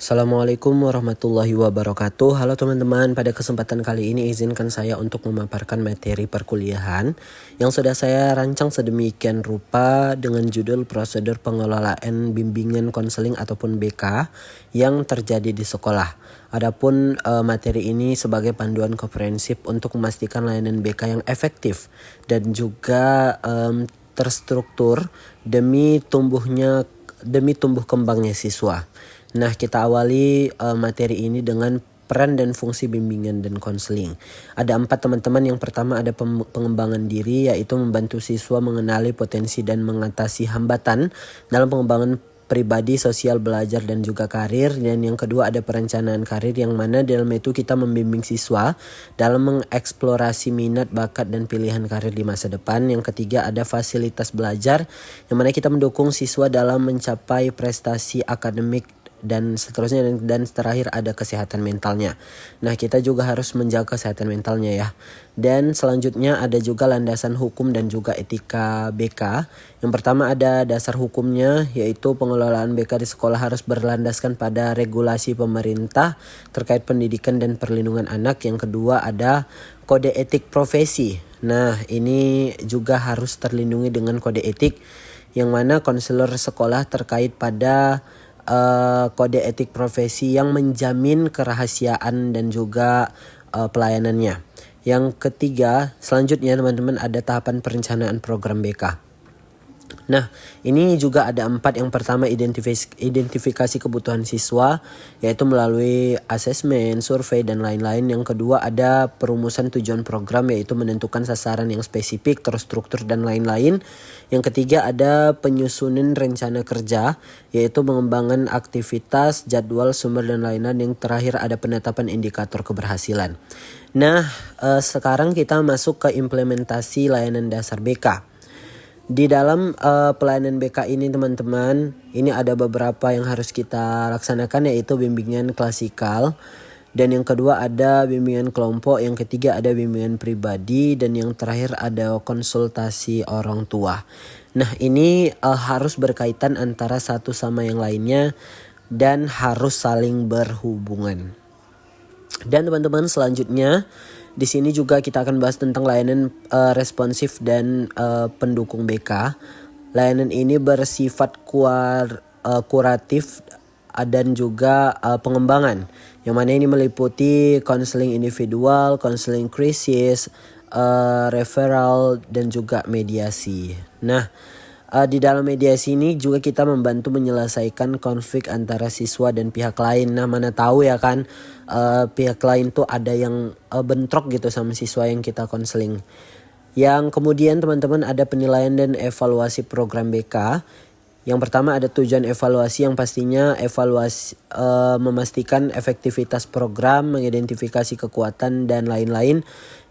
Assalamualaikum warahmatullahi wabarakatuh. Halo teman-teman, pada kesempatan kali ini izinkan saya untuk memaparkan materi perkuliahan yang sudah saya rancang sedemikian rupa dengan judul prosedur pengelolaan bimbingan konseling ataupun BK yang terjadi di sekolah. Adapun materi ini sebagai panduan komprehensif untuk memastikan layanan BK yang efektif dan juga terstruktur demi tumbuh kembangnya siswa. Nah, kita awali materi ini dengan peran dan fungsi bimbingan dan konseling. Ada 4 teman-teman. Yang pertama ada pengembangan diri, yaitu membantu siswa mengenali potensi dan mengatasi hambatan dalam pengembangan pribadi, sosial, belajar, dan juga karir. Dan yang kedua ada perencanaan karir, yang mana dalam itu kita membimbing siswa dalam mengeksplorasi minat, bakat, dan pilihan karir di masa depan. Yang ketiga ada fasilitas belajar, yang mana kita mendukung siswa dalam mencapai prestasi akademik dan seterusnya, dan terakhir ada kesehatan mentalnya. Nah, kita juga harus menjaga kesehatan mentalnya ya. Dan selanjutnya ada juga landasan hukum dan juga etika BK. Yang pertama ada dasar hukumnya, yaitu pengelolaan BK di sekolah harus berlandaskan pada regulasi pemerintah terkait pendidikan dan perlindungan anak. Yang kedua ada kode etik profesi. Nah, ini juga harus terlindungi dengan kode etik, yang mana konselor sekolah terkait pada kode etik profesi yang menjamin kerahasiaan dan juga pelayanannya. Yang ketiga, selanjutnya teman-teman ada tahapan perencanaan program BK. Nah, ini juga ada 4. Yang pertama identifikasi kebutuhan siswa, yaitu melalui asesmen, survei, dan lain-lain. Yang kedua ada perumusan tujuan program, yaitu menentukan sasaran yang spesifik, terstruktur, dan lain-lain. Yang ketiga ada penyusunan rencana kerja, yaitu pengembangan aktivitas, jadwal, sumber, dan lain-lain. Yang terakhir ada penetapan indikator keberhasilan. Nah, sekarang kita masuk ke implementasi layanan dasar BK. Di dalam pelayanan BK ini teman-teman, ini ada beberapa yang harus kita laksanakan, yaitu bimbingan klasikal, dan yang kedua ada bimbingan kelompok, yang ketiga ada bimbingan pribadi, dan yang terakhir ada konsultasi orang tua. Nah, ini harus berkaitan antara satu sama yang lainnya dan harus saling berhubungan. Dan teman-teman selanjutnya di sini juga kita akan bahas tentang layanan responsif dan pendukung BK. Layanan ini bersifat kuratif dan juga pengembangan, yang mana ini meliputi konseling individual, konseling krisis, referral, dan juga mediasi. Nah, di dalam mediasi ini juga kita membantu menyelesaikan konflik antara siswa dan pihak lain. Nah, mana tahu ya kan pihak lain tuh ada yang bentrok gitu sama siswa yang kita konseling. Yang kemudian teman-teman ada penilaian dan evaluasi program BK. Yang pertama ada tujuan evaluasi, yang pastinya evaluasi memastikan efektivitas program, mengidentifikasi kekuatan dan lain-lain,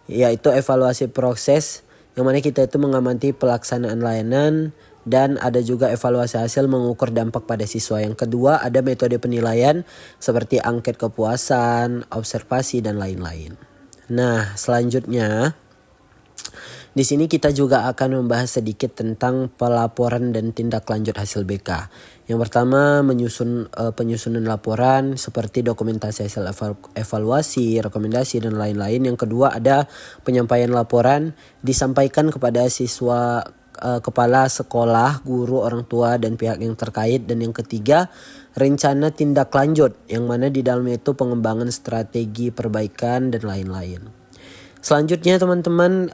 yaitu evaluasi proses, yang mana kita itu mengamati pelaksanaan layanan, dan ada juga evaluasi hasil mengukur dampak pada siswa. Yang kedua ada metode penilaian seperti angket kepuasan, observasi, dan lain-lain. Nah, selanjutnya di sini kita juga akan membahas sedikit tentang pelaporan dan tindak lanjut hasil BK. Yang pertama penyusunan laporan seperti dokumentasi hasil evaluasi, rekomendasi, dan lain-lain. Yang kedua ada penyampaian laporan disampaikan kepada siswa, kepala sekolah, guru, orang tua, dan pihak yang terkait. Dan yang ketiga rencana tindak lanjut, yang mana di dalamnya itu pengembangan strategi perbaikan dan lain-lain. Selanjutnya teman-teman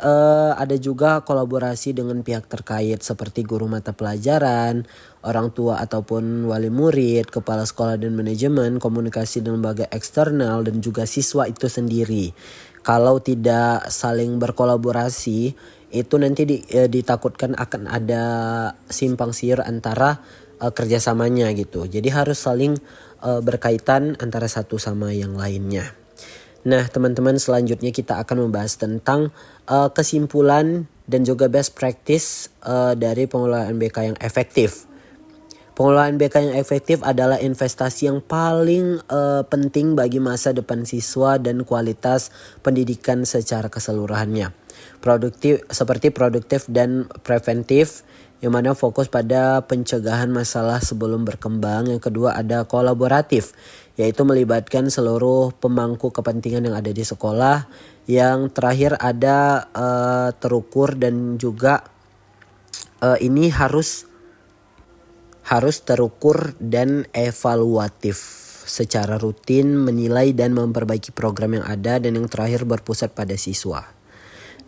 ada juga kolaborasi dengan pihak terkait seperti guru mata pelajaran, orang tua ataupun wali murid, kepala sekolah dan manajemen, komunikasi dengan lembaga eksternal, dan juga siswa itu sendiri. Kalau tidak saling berkolaborasi, itu nanti ditakutkan akan ada simpang siur antara kerjasamanya gitu. Jadi harus saling berkaitan antara satu sama yang lainnya. Nah, teman-teman selanjutnya kita akan membahas tentang kesimpulan dan juga best practice dari pengelolaan BK yang efektif. Pengelolaan BK yang efektif adalah investasi yang paling penting bagi masa depan siswa dan kualitas pendidikan secara keseluruhannya. Produktif dan preventif, yang mana fokus pada pencegahan masalah sebelum berkembang. Yang kedua ada kolaboratif, yaitu melibatkan seluruh pemangku kepentingan yang ada di sekolah. Yang terakhir ada terukur dan juga ini harus terukur dan evaluatif, secara rutin menilai dan memperbaiki program yang ada, dan yang terakhir berpusat pada siswa.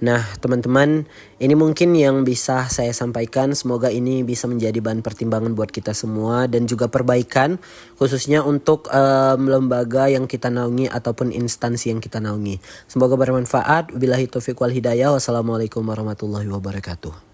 Nah teman-teman, ini mungkin yang bisa saya sampaikan. Semoga ini bisa menjadi bahan pertimbangan buat kita semua dan juga perbaikan, khususnya untuk lembaga yang kita naungi ataupun instansi yang kita naungi. Semoga bermanfaat. Wabillahi taufiq wal hidayah. Wassalamualaikum warahmatullahi wabarakatuh.